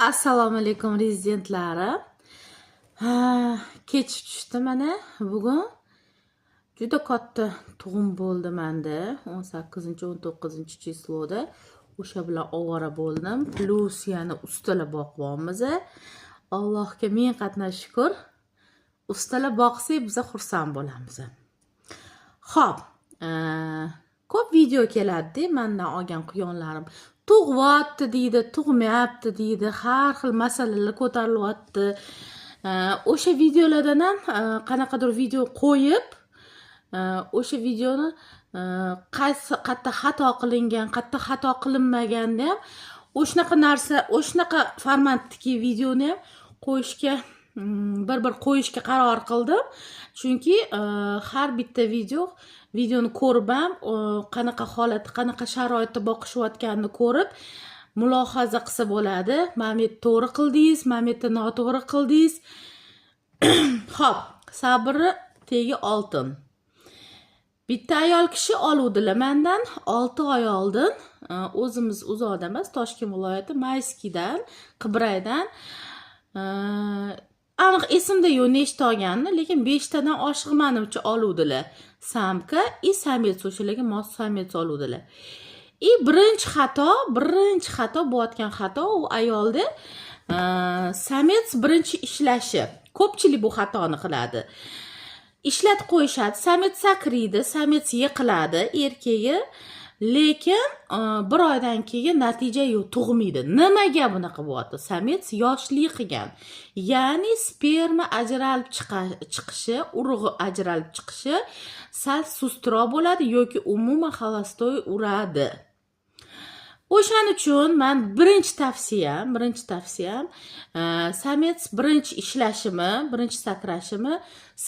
Assalomu alaykum rezidentlarim. Kech tushdi mana bugun. Juda katta tug'um bo'ldi menda. 18-19 chisloda. O'sha bilan ovora bo'ldim. Plus yana ustala boqyapmiz. Allohga ming qatna shukr. Ustala boqsak biz xursand bo'lamiz. Xo'p, ko'p video keladi mendan olgan quyonlarim. Tug'yapti deydi, tug'mayapti deydi, har xil masalalar ko'tarilyapti. O'sha videolardan ham qanaqadir video qo'yib, o'sha videoni qayerda xato qilingan, qayerda xato qilinmaganda ham o'shanaqa narsa, o'shanaqa formatdagi videoni ham qo'yishga bir qo'yishga qaror qildim. Chunki har bitta videoni ko'rib ham qanaqa holat, qanaqa sharoitda boqishayotganini ko'rib mulohaza qilsa bo'ladi. Mana to'g'ri qildingiz, mana noto'g'ri qildingiz. Xo'p, sabri tegi oltin. Bitta ayol kishi oluvdilar mendan 6 oy oldin. O'zimiz uzoqda emas, Toshkent viloyati Mayskidan, Qibraydan. Aniq esimda yo'q nechta olganini, lekin 5 tadan oshiq menimcha oluvdilar. Samka и samец o'shalarga mos samец oluvdilar. Birinchi xato bo'layotgan xato u ayolda samец birinchi ishlashi. Ko'pchilik bu xatoni qiladi. Ishlatib qo'yishadi, samец sakraydi, samец yiqiladi erkagi, lekin bir oydan keyin natija yo'q, tug'maydi. Nimaga bunaqa bo'lyapti? Samец yoshlik qilgan. Ya'ni sperma ajralib chiqishi, urug'i ajralib chiqishi sal sustroq bo'ladi yoki umuman xolostoy uradi. O'shaning uchun men birinchi tavsiyam samец birinchi ishlashimi, birinchi sakrashimi,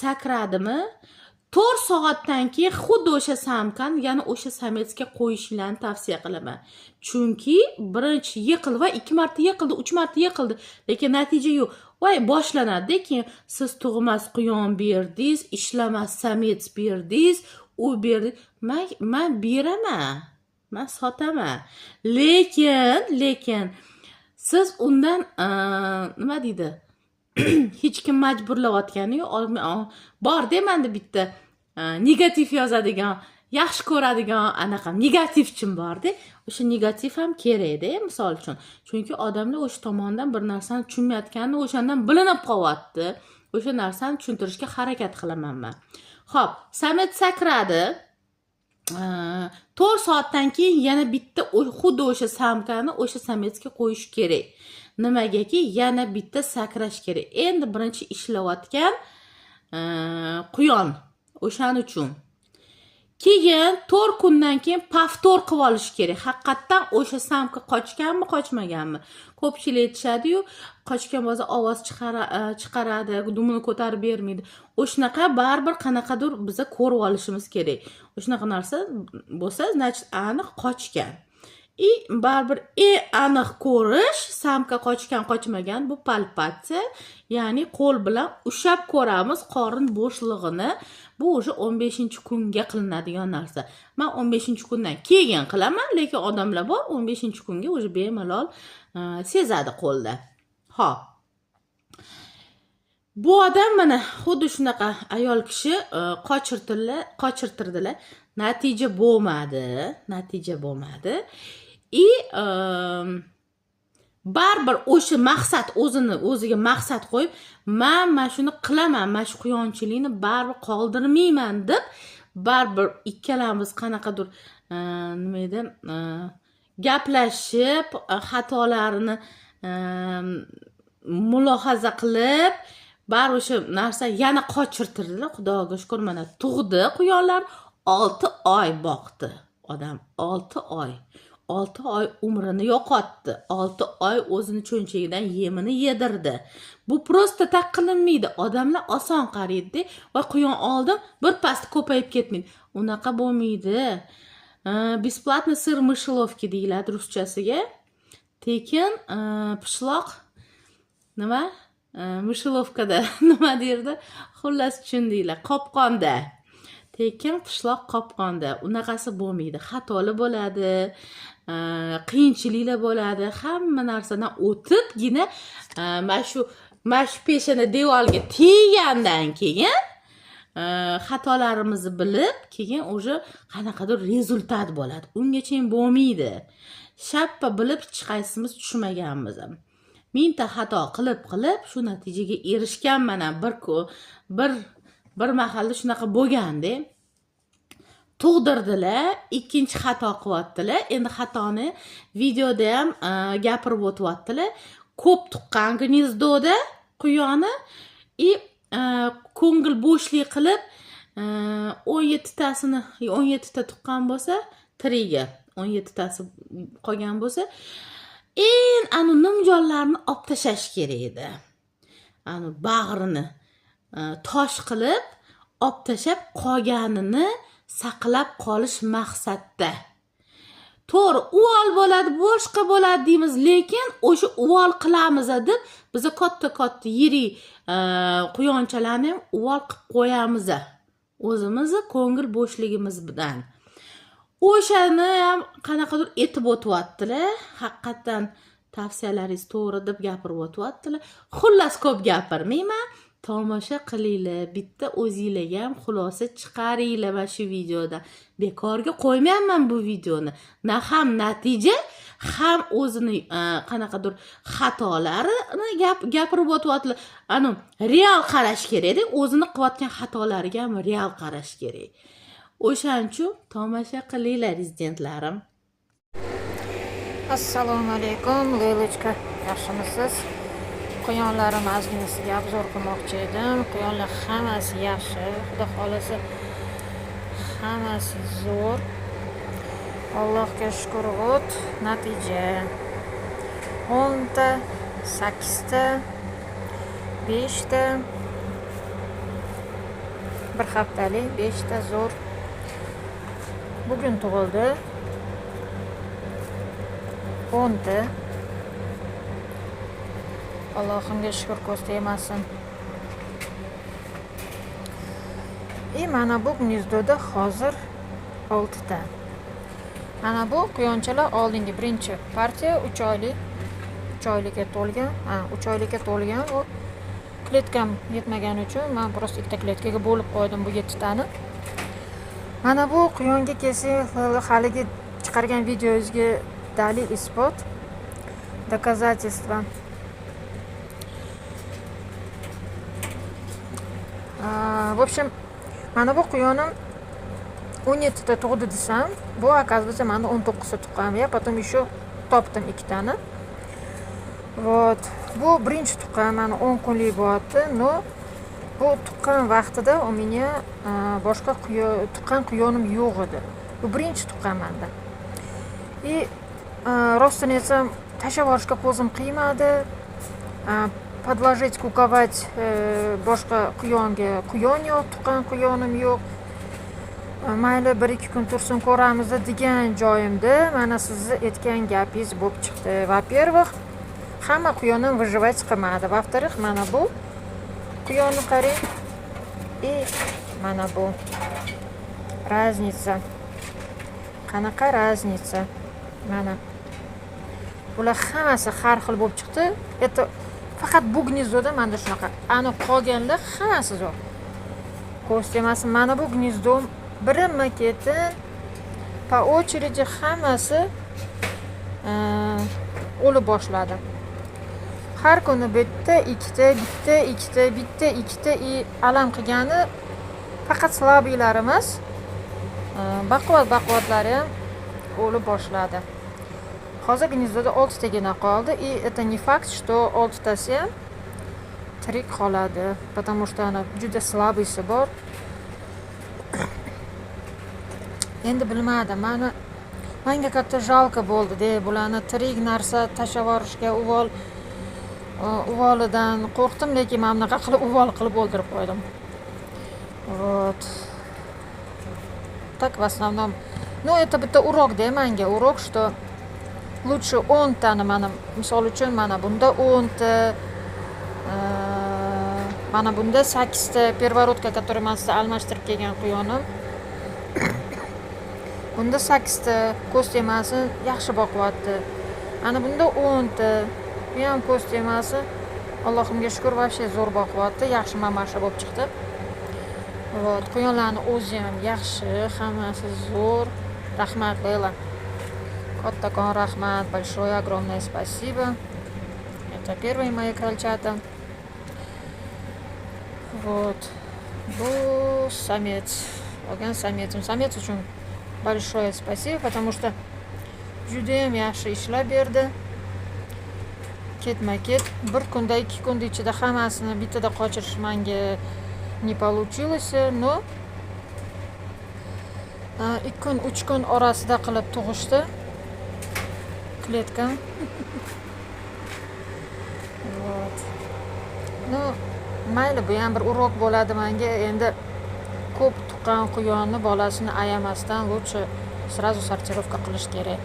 sakradimi, 4 soatdan keyin xuddi o'sha samkani, ya'ni o'sha sametsga qo'yishlarni tavsiya qilaman. Chunki birinchi yiqildi va 2 marta yiqildi, 3 marta yiqildi, lekin natija yo'q. Voy boshlanadi, keyin siz tug'mas quyon berdingiz, ishlamas samets berdingiz, u berdi. Men beraman. Men sotaman. Lekin siz undan nima deydi? Hech kim majburlayotgani yo'q. Bor demanda bitta negativ yozadigan, yaxshi ko'radigan anaqa negativchim borda. O'sha negativ ham kerak-da, misol uchun. Chunki odamlar o'sha tomondan bir narsani tushunmayotganini o'shandan bilinib qolyapti. O'sha narsani tushuntirishga harakat qilaman men. Xo'p, samets sakradi. 4 soatdan keyin yana bitta xuddi o'sha samkani o'sha sametsga qo'yish kerak. Nimagaki yana bitta sakrash kerak. Endi birinchi ishlayotgan quyon. O'shaning uchun. Keyin 4 kundan keyin paftor qilib olish kerak. Haqiqatan o'sha samka qochganmi, qochmaganmi? Ko'pchilik aytishadi-yu, qochgan bo'lsa ovoz chiqaradi, dumini ko'tarib bermaydi. O'shanaqa baribir qanaqadir biza ko'rib olishimiz kerak. O'shanaqa narsa bo'lsa, значит, aniq qochgan. Baribir aniq ko'rish, samka qochgan, qochmagan bu palpatsiya, ya'ni qo'l bilan ushab ko'ramiz qorin bo'shlig'ini. Bu o'sha 15-kunga qilinadigan narsa. Men 15-kundan keyin qilaman, lekin odamlar bor 15-kunga o'sha bemalol sezadi qo'lda. Xo'p. Bu odam mana xuddi shunaqa ayol kishi qochirtirdilar. Natija bo'lmadi. Baribir o'sha maqsad o'ziga maqsad qo'yib, men shuni qilaman, men shu quyonchilikni baribir qoldirmayman deb, baribir ikkalamiz qanaqadir nima edi, gaplashib, xatolarini mulohaza qilib, baribir o'sha narsa yana qochirtirdilar. Xudoga shukr, mana tug'di quyonlar, 6 oy boqdi odam, 6 oy. 6 oy umrini yo'qotdi. 6 oy o'zini cho'nchagidan yemini yedirdi. Bu prosta taqqilinmaydi. Odamlar oson qaraydi va quyon oldim, bir past ko'payib ketmaydi. Unaqa bo'lmaydi. Бесплатный сыр мышеловки deyiladi ruschasiga. Tekin pishloq nima? Mышеловkada nima derdi? Xullas tushundinglar. Qopqonda. Tekin pishloq qopqonda. Unaqasi bo'lmaydi. Xatoli bo'ladi. qiyinchiliklar bo'ladi. Hamma narsadan o'tibgina mana shu peshana devorga teggandan keyin xatolarimizni bilib, keyin уже qanaqadir rezultat bo'ladi. Ungacha bo'lmaydi. Shappa bilib hech qaysimiz tushmaganmiz. Mingta xato qilib shu natijaga erishganman ham bir mahalla shunaqa bo'lganda. Tug'dirdilar, ikkinchi xato qilyaptilar. Endi xatoni videoda ham gapirib o'tyaptilar. Ko'p tuqqan gnezdoda quyonni ko'ngil bo'shlik qilib 17 tasini 17 ta tuqqan bo'lsa, tiriga 17 tasi qolgan bo'lsa, anu nimjonlarni olib tashlash kerak edi. Anu bag'rini tosh qilib olib tashlab qolganini saqlab qolish maqsadda. To'g'ri, uvol bo'ladi, boshqa bo'ladi deymiz, lekin o'sha uvol qilamiz deb biz katta yirik quyonchalarni ham uvol qilib qo'yamiz. O'zimizni ko'ngil bo'shligimiz bilan. O'shani ham qanaqadir etib o'tyaptilar. Haqiqatan tavsiyalaringiz to'g'ri deb gapirib o'tyaptilar. Xullas ko'p gapirmayman. Tomosha qilinglar, bitta o'zingizlarga ham xulosa chiqaringlar mana shu videodan. Bekorga qo'ymayman bu videoni. Ham natija, ham o'zini qanaqadir xatolarini gapirib o'tyaptilar. Real qarash kerak, o'zini qilayotgan xatolariga ham real qarash kerak. O'shaning uchun tomosha qilinglar, rezidentlarim. Assalomu alaykum, Leylochka, yaxshimisiz? Quyonlarim azminisiga obzor qilmoqchi edim. Quyonlar hammasi yaxshi, xudo xolasa hammasi zo'r. Allohga shukr bo'lib, natija 10 ta, 8 ta, 5 ta, bir haftalik 5 ta zo'r. Bugun tug'ildi 10 ta. Allohimga shukr, ko'z tegmasin. Mana bu gnezdoda hozir 6 ta. Mana bu quyonchalar oldingi birinchi partiya 3 oylikka to'lgan. 3 oylikka to'lgan. U kletkam yetmagani uchun men просто ikkita kletkaga bo'lib qo'ydim bu 7 tani. Mana bu quyonga kelsak, haligi chiqargan videongizga dalil isbot, доказательства. В общем, mana bu quyonim 17 ta tug'di desam, bu оказывается mana 19 ta tuqqan. Ya потом еще topdim 2 tani. Вот. Bu birinchi tuqqan, mana 10 kunlik bo'lyapti. No, bu tuqqan vaqtida u menga boshqa tuqqan quyonim yo'q edi. Bu birinchi tuqqan menda. Rostini aytsam, tashlab yuborishga ko'zim qiymadi. Подложить, куковать boshqa quyonga quyon yo'q, tuqqan quyonim yo'q. Mayli 1-2 kun tursin ko'ramiz degan joyimda mana sizni aytgan gapingiz bo'lib chiqdi. Во-первых, hamma quyonim выживать qilmadi. Во-вторых, mana bu quyonni qarang. Mana bu разница. Qanaqa разница? Mana bular hammasi har xil bo'lib chiqdi. Faqat bu gnezdoda menda shunaqa. Ani qolganlar hammasi zo'r. Ko'z tegmasin, mana bu gnezdo birinma-ketin по очереди hammasi o'lib boshladi. Har kuni bitta, ikkita alam qilgani faqat slabiylar emas, baquvvatlari ham o'lib boshladi. Hozir gnezdoda 6 tagina qoldi. Это не факт, что 6 tasi ham tirik qoladi, потому что ana juda slabiysi bor. Endi bilmadim, menga katta jalka bo'ldi-da, bularni tirik narsa tashlab yuborishga uvolidan qo'rqdim, lekin men bunaqa qilib uvol qilib o'ldirib qo'ydim. Вот. Так в основном. Ну, это bitta urok-da menga, urok, что лучше 10 tani mana misol uchun mana bunda 10 ta, mana bunda 8 ta первородка, который men sizga almashtirib kelgan quyonim. Bunda 8 ta ko'z temasi yaxshi boqyapti. Ana bunda 10 ta. Bu ham ko'z temasi Allohimga shukr, вообще zo'r boqyapti. Yaxshi mamasha bo'lib chiqdi. Вот, quyonlarning o'zi ham yaxshi, hammasi zo'r. Rahmatlilar. Kattakon rahmat, большое, огромное спасибо. Это первые мои крольчата. Вот. Bu samец. Olgan samецim. Samец uchun большое спасибо, потому что juda ham yaxshi ishlab berdi. Ketma-ket bir kunda, 2 kunda ichida hammasini bittada qochirish menga не получилось, но 2 kun, 3 kun orasida qilib tug'ishdi. Kletkam. Вот. Ну, mayli, bu ham bir urok bo'ladi menga. Endi ko'p tuqqan quyonni bolasini ayamasdan лучше сразу sortirovка qilish kerak.